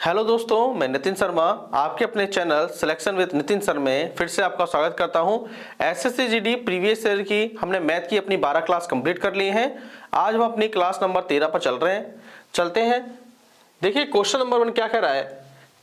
Hello दोस्तों, मैं नितिन शर्मा आपके अपने channel selection with Nitin sir में फिर से आपका स्वागत करता हूं। एसएससी जीडी प्रीवियस ईयर की हमने मैथ की अपनी 12 क्लास कंप्लीट कर ली हैं। आज हम अपनी क्लास नंबर 13 पर चलते हैं। देखिए क्वेश्चन नंबर 1 क्या कह रहा है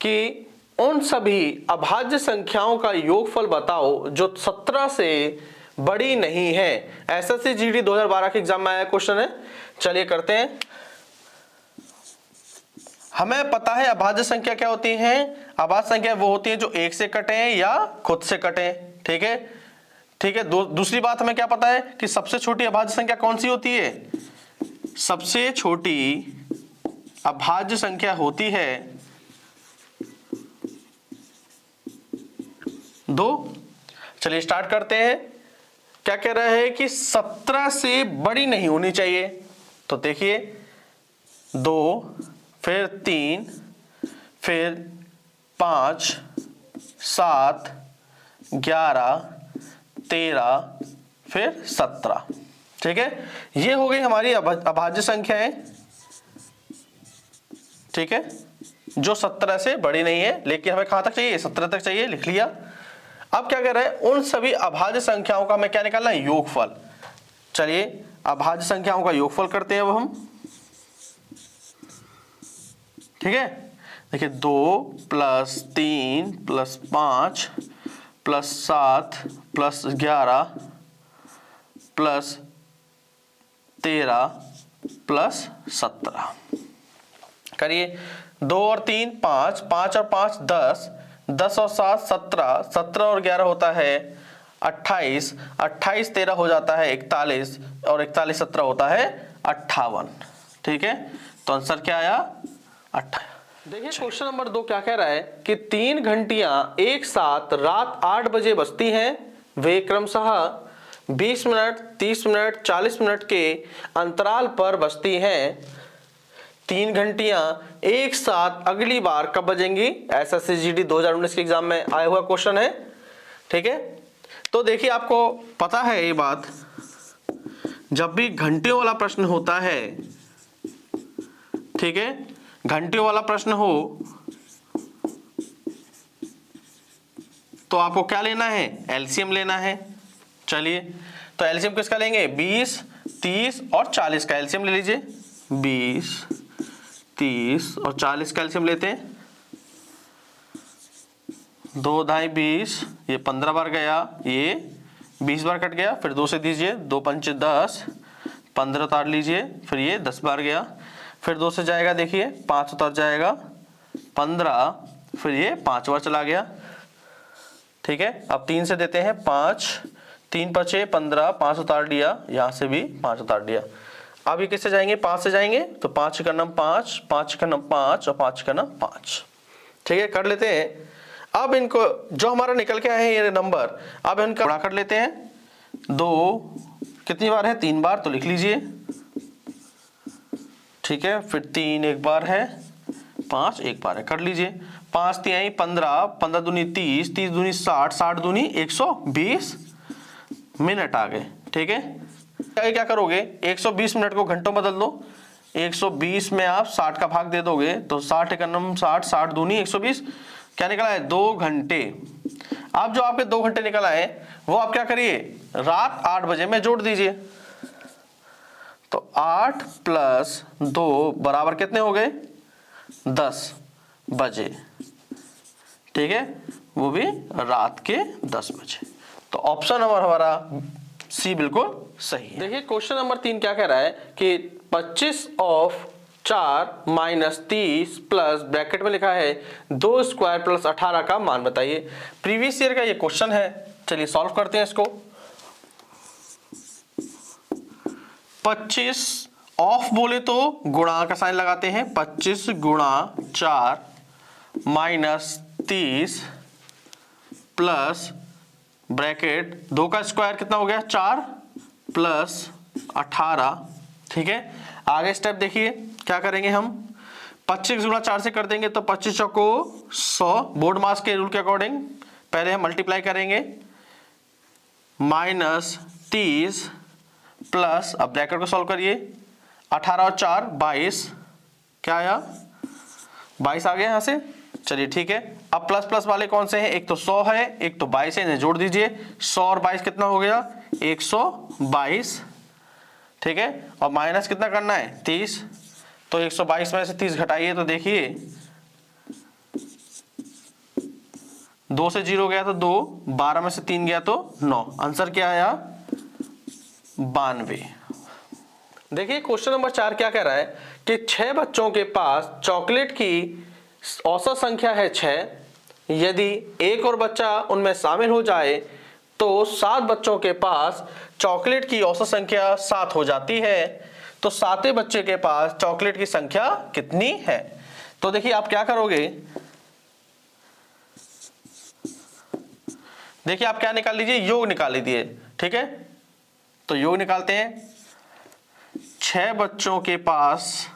कि उन सभी अभाज्य संख्याओं का योगफल बताओ जो 17 से बड़ी नहीं है। एसएससी जीडी 2012 के एग्जाम में आया क्वेश्चन है। चलिए करते हैं। हमें पता है अभाज्य संख्या क्या होती है। अभाज्य संख्या वो होती है जो एक से कटे या खुद से कटे। ठीक है। दूसरी बात हमें क्या पता है कि सबसे छोटी अभाज्य संख्या कौन सी होती है। सबसे छोटी अभाज्य संख्या होती है 2। चलिए स्टार्ट करते हैं। क्या कह रहा है कि 17 से बड़ी नहीं होनी चाहिए। तो देखिए 2, फिर 3, फिर 5, 7, 11, 13, फिर 17। ठीक है, ये हो गई हमारी अभाज्य संख्याएं। ठीक है, जो 17 से बड़ी नहीं है, लेकिन हमें कहां तक चाहिए, 17 तक चाहिए, लिख लिया। अब क्या कह रहा है, उन सभी अभाज्य संख्याओं का हमें क्या निकालना है, योगफल। चलिए अभाज्य संख्याओं का योगफल करते हैं अब हम। ठीक है, देखिए 2 + 3 + 5 + 7 + 11 + 13 + 17 करिए। 2 और 3 5, 5 और 5 10, 10 और 7 17, 17 और 11 होता है 28, 28 13 हो जाता है 41 और 41 17 होता है 58। ठीक है, तो आंसर क्या आया, 28। देखिए क्वेश्चन नंबर 2 क्या कह रहा है कि 3 घंटियां एक साथ रात 8 बजे बजती हैं। वे क्रमशः 20 मिनट, 30 मिनट, 40 मिनट के अंतराल पर बजती हैं। 3 घंटियां एक साथ अगली बार कब बजेंगी। एसएससी जीडी 2019 के एग्जाम में आया हुआ क्वेश्चन है। ठीक है, तो देखिए आपको पता है ये बात, जब भी घंटियों वाला प्रश्न होता है, ठीक है, घंटियों वाला प्रश्न हो तो आपको क्या लेना है, एलसीएम लेना है। चलिए तो एलसीएम किसका लेंगे, 20, 30 और 40 का एलसीएम ले लीजिए। 20, 30 और 40 का एलसीएम लेते हैं। 2 ढाई 20, ये 15 बार गया, ये 20 बार कट गया, फिर 2 से दीजिए, 2 पंचे 10, 15 उतार लीजिए, फिर ये 10 बार गया, फिर 2 से जाएगा, देखिए 5 उतर जाएगा, 15, फिर ये 5 बार चला गया। ठीक है, अब 3 से देते हैं 5, 3 5 15, 5 उतार लिया, यहां से भी 5 उतार लिया। अब ये किससे जाएंगे, 5 से जाएंगे, तो 5 का नंबर 5, 5 का नंबर 5 और 5 का नंबर 5। ठीक है, कर लेते हैं। अब इनको जो हमारा निकल के आए हैं ये नंबर, अब इनका गुणा कर लेते हैं। 2 कितनी बार है, 3 बार, तो लिख लीजिए। ठीक है, फिर 3 एक बार है, 5 एक बार है, कर लीजिए। 5 3 15, 15 दूनी 30, 30 दूनी 60, 60 दूनी 120 मिनट आ गए। ठीक है, क्या करोगे, 120 मिनट को घंटों बदल दो। 120 में आप 60 का भाग दे दोगे तो 60 का नंबर 60, 60 दूनी 120, क्या निकला है, 2 घंटे। अब जो आपके 2 घंटे निकल आए वो आप क्या करिए, रात 8 बजे में जोड़ दीजिए। तो 8 + 2 बराबर कितने हो गए, 10 बजे। ठीक है, वो भी रात के 10 बजे। तो ऑप्शन नंबर हमारा सी बिल्कुल सही है। देखिए क्वेश्चन नंबर 3 क्या कह रहा है कि 25 ऑफ 4 - 30 प्लस ब्रैकेट में लिखा है 2 स्क्वायर प्लस 18 का मान बताइए। प्रीवियस ईयर का ये क्वेश्चन है। चलिए सॉल्व करते हैं इसको। 25 ऑफ बोले तो गुणा का साइन लगाते हैं, 25 × 4 - 30 प्लस ब्रैकेट 2 का स्क्वायर कितना हो गया, 4 प्लस 18। ठीक है, आगे स्टेप देखिए क्या करेंगे हम, 25 × 4 से कर देंगे तो 25 चौको 100, बोर्ड मास के रूल के अकॉर्डिंग पहले हम मल्टीप्लाई करेंगे, -30 प्लस, अब ब्रैकेट को सॉल्व करिए, 18 और 4 22, क्या आया 22 आ गया यहाँ से। चलिए ठीक है, अब प्लस प्लस वाले कौन से हैं, एक तो 100 है, एक तो 22 है, इन्हें जोड़ दीजिए। 100 और 22 कितना हो गया, 122। ठीक है, और माइनस कितना करना है, 30। तो 122 में से 30 घटाइए तो देखिए 2 से 0 गया तो 2, 12 में से 3 गया तो 9। आंसर क्या आया, 92। देखिए क्वेश्चन नंबर 4 क्या कह रहा है कि 6 बच्चों के पास चॉकलेट की औसत संख्या है 6। यदि एक और बच्चा उनमें शामिल हो जाए तो 7 बच्चों के पास चॉकलेट की औसत संख्या 7 हो जाती है। तो 7वें बच्चे के पास चॉकलेट की संख्या कितनी है। तो देखिए आप क्या करोगे, देखिए आप क्या निकाल लीजिए, योग निकाल लीजिए। ठीक है, तो योग निकालते हैं। 6 बच्चों के पास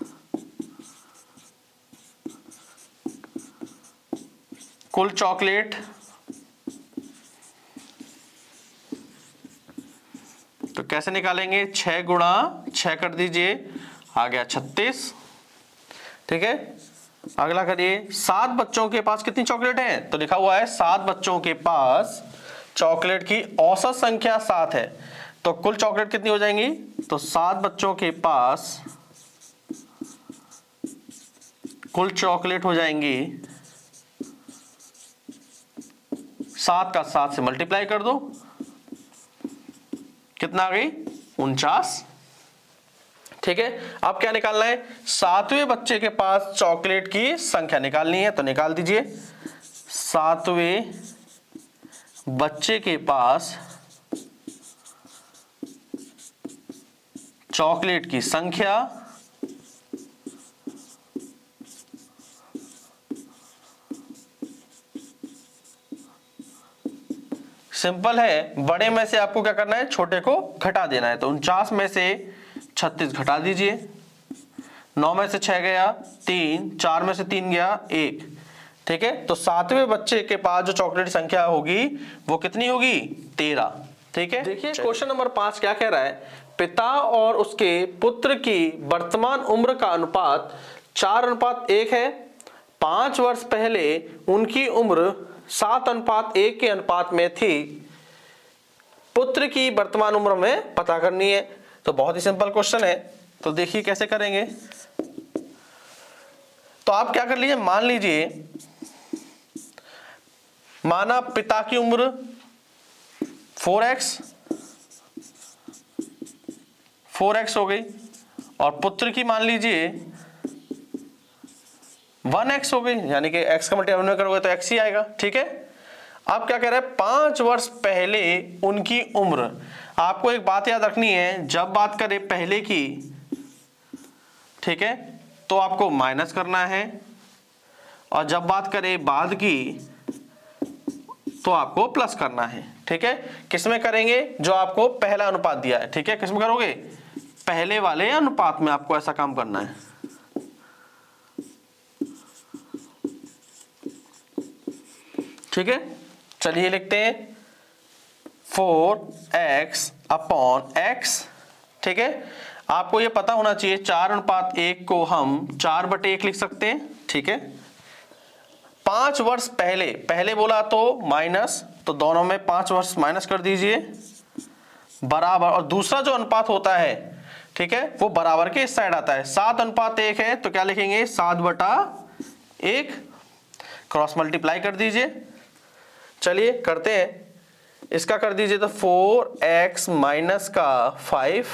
कुल चॉकलेट, तो कैसे निकालेंगे, 6 गुणा 6 कर दीजिए, आ गया 36। ठीक है, अगला करिए, 7 बच्चों के पास कितनी चॉकलेट है, तो लिखा हुआ है 7 बच्चों के पास चॉकलेट की औसत संख्या 7 है। तो कुल चॉकलेट कितनी हो जाएंगी, तो 7 बच्चों के पास कुल चॉकलेट हो जाएंगी, 7 का 7 से मल्टीप्लाई कर दो, कितना आ गई, 49। ठीक है, अब क्या निकालना है, 7वें बच्चे के पास चॉकलेट की संख्या निकालनी है। तो निकाल दीजिए, 7वें बच्चे के पास चॉकलेट की संख्या सिंपल है, बड़े में से आपको क्या करना है, छोटे को घटा देना है। तो 49 में से 36 घटा दीजिए, 9 में से 6 गया 3, 4 में से 3 गया 1। ठीक है, तो 7वें बच्चे के पास जो चॉकलेट संख्या होगी वो कितनी होगी, 13। ठीक है, देखिए क्वेश्चन नंबर 5 क्या कह रहा है, पिता और उसके पुत्र की वर्तमान उम्र का अनुपात 4:1 है। 5 वर्ष पहले उनकी उम्र 7:1 के अनुपात में थी। पुत्र की वर्तमान उम्र में पता करनी है। तो बहुत ही सिंपल क्वेश्चन है, तो देखिए कैसे करेंगे। तो आप क्या कर लीजिए, मान लीजिए, माना पिता की उम्र 4x हो गई और पुत्र की मान लीजिए 1x हो गई, यानी कि x का मल्टीप्लाई करोगे तो x ही आएगा। ठीक है, अब क्या कह रहा है, 5 वर्ष पहले उनकी उम्र। आपको एक बात याद रखनी है, जब बात करें पहले की, ठीक है, तो आपको माइनस करना है, और जब बात करें बाद की तो आपको प्लस करना है। ठीक है, किसमें करेंगे, जो आपको पहला अनुपात दिया है। ठीक है, किसमें करोगे, पहले वाले अनुपात में आपको ऐसा काम करना है। ठीक है, चलिए लिखते हैं 4x/x। ठीक है, आपको ये पता होना चाहिए 4:1 को हम 4/1 लिख सकते हैं। ठीक है, 5 वर्ष पहले, पहले बोला तो माइनस, तो दोनों में 5 वर्ष माइनस कर दीजिए, बराबर, और दूसरा जो अनुपात होता है, ठीक है, वो बराबर के इस साइड आता है। 7:1 है तो क्या लिखेंगे, 7/1, क्रॉस मल्टीप्लाई कर दीजिए। चलिए करते हैं, इसका कर दीजिए तो 4x माइनस का 5,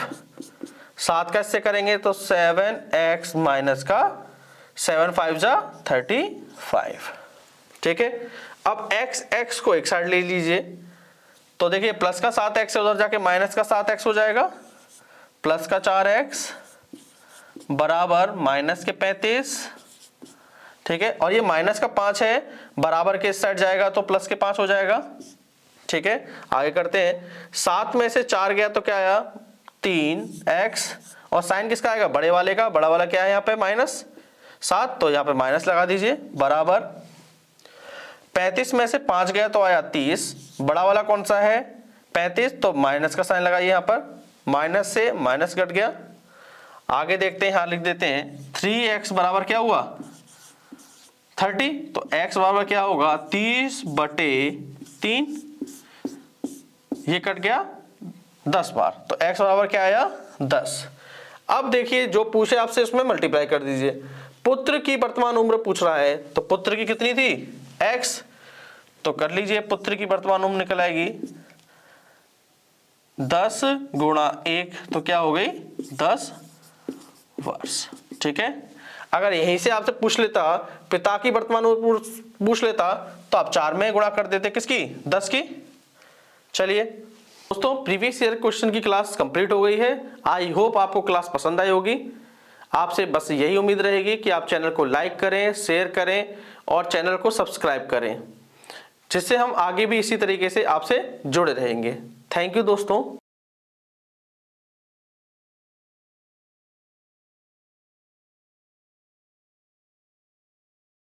7 का इससे करेंगे तो 7x माइनस का 7 5 जा 35। ठीक है, अब x को एक साइड ले लीजिए, तो देखिए प्लस का 7x उधर जाके माइनस का 7x हो जाएगा, प्लस का 4x बराबर माइनस के 35। ठीक है, और ये माइनस का 5 है, बराबर के इस साइड जाएगा तो प्लस के 5 हो जाएगा। ठीक है, आगे करते हैं, 7 में से 4 गया तो क्या आया, 3x, और साइन किसका आएगा, बड़े वाले का। बड़ा वाला क्या है यहाँ पे, -7, तो यहाँ पे माइनस लगा दीजिए, बराबर 35 में से 5 गया तो आया 30, बड़ा वाला कौन सा है 35, तो माइनस का साइन लगाइए, यहाँ पर माइनस से माइनस घट गया। आगे देखते हैं, यहाँ लिख देते हैं 3x बराबर क्या हुआ 30, तो x बराबर क्या होगा 30/3, ये कट गया 10 बार, तो x बराबर क्या आया 10। अब देखिए जो पूछे आपसे उसमें मल्टीप्लाई कर दीजिए। पुत्र की वर्तमान उम्र पूछ रहा है, तो पुत्र की कितनी थी x, तो कर लीजिए पुत्र की वर्तमान उम्र निकल आएगी 10 गुणा 1, तो क्या हो गई 10 वर्ष। ठीक है, अगर यहीं से आपसे पूछ लेता पिता की वर्तमान उम्र पूछ लेता तो आप 4 में गुणा कर देते, किसकी 10 की। चलिए दोस्तों, प्रीवियस ईयर क्वेश्चन की क्लास कंप्लीट हो गई है। आई होप आपको क्लास पसंद आई होगी। आपसे बस यही उम्मीद रहेगी कि आप चैनल को लाइक करें, शेयर करें और चैनल को सब्सक्राइब करें, जिससे हम आगे भी इसी तरीके से आपसे जुड़े रहेंगे। थैंक यू दोस्तों।